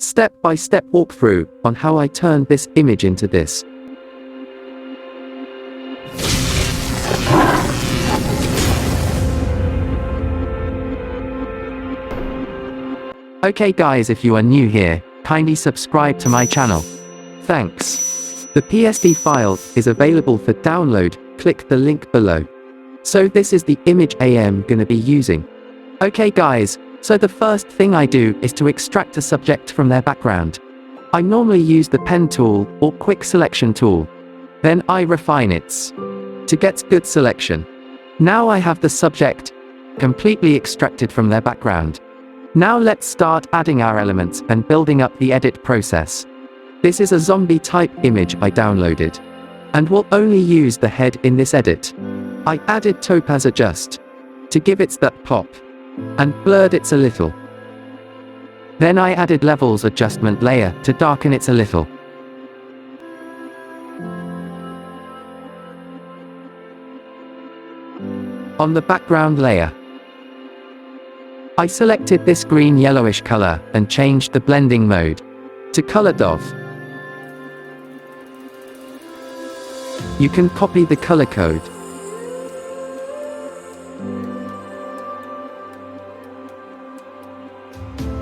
step-by-step walkthrough on how I turned this image into this. Okay guys, if you are new here, kindly subscribe to my channel. Thanks. The PSD file is available for download, click the link below. So this is the image I am gonna be using. Okay guys, so the first thing I do is to extract a subject from their background. I normally use the pen tool or quick selection tool. Then I refine it to get good selection. Now I have the subject completely extracted from their background. Now let's start adding our elements and building up the edit process. This is a zombie type image I downloaded, and will only use the head in this edit. I added topaz adjust to give it that pop, and blurred it a little. Then I added levels adjustment layer to darken it a little. On the background layer, I selected this green yellowish color and changed the blending mode to color DOF. You can copy the color code.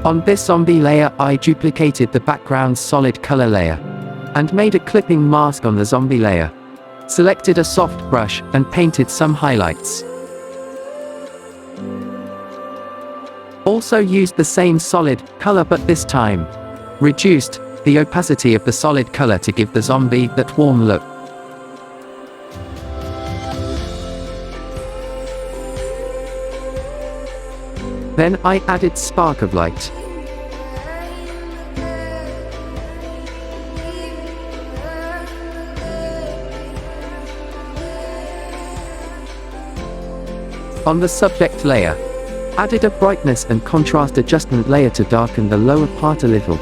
On this zombie layer, I duplicated the background's solid color layer and made a clipping mask on the zombie layer. Selected a soft brush and painted some highlights. Also used the same solid color, but this time reduced the opacity of the solid color to give the zombie that warm look. Then I added spark of light. On the subject layer, added a brightness and contrast adjustment layer to darken the lower part a little.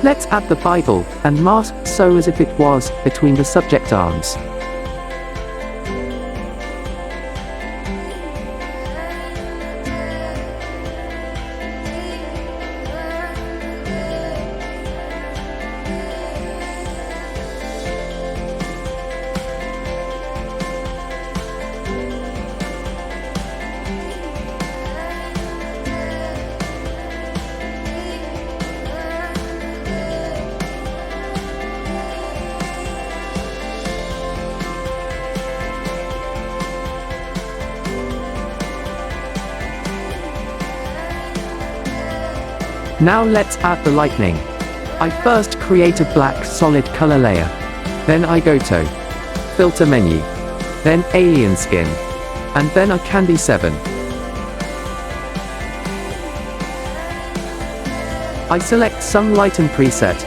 Let's add the Bible and mask so as if it was between the subject arms. Now let's add the lightning. I first create a black solid color layer. Then I go to Filter menu. Then Alien Skin. And then a Candy 7. I select some lighten preset.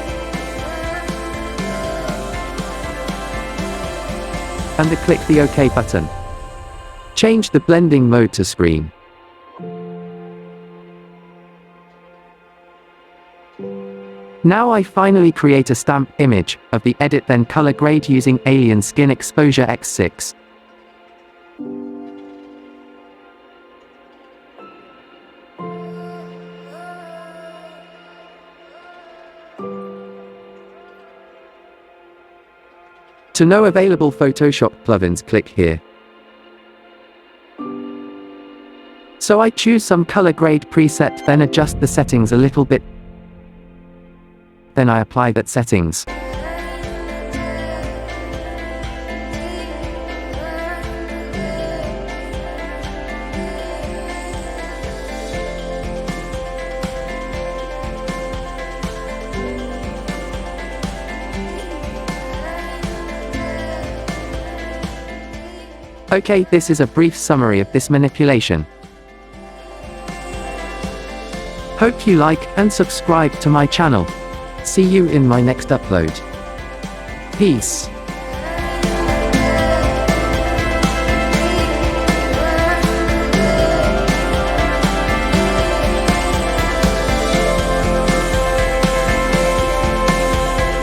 And I click the OK button. Change the blending mode to screen. Now I finally create a stamp image of the edit, then color grade using Alien Skin Exposure X6. To know available Photoshop plugins, click here. So I choose some color grade preset, then adjust the settings a little bit. Then I apply that settings. Okay, this is a brief summary of this manipulation. Hope you like and subscribe to my channel. See you in my next upload. Peace.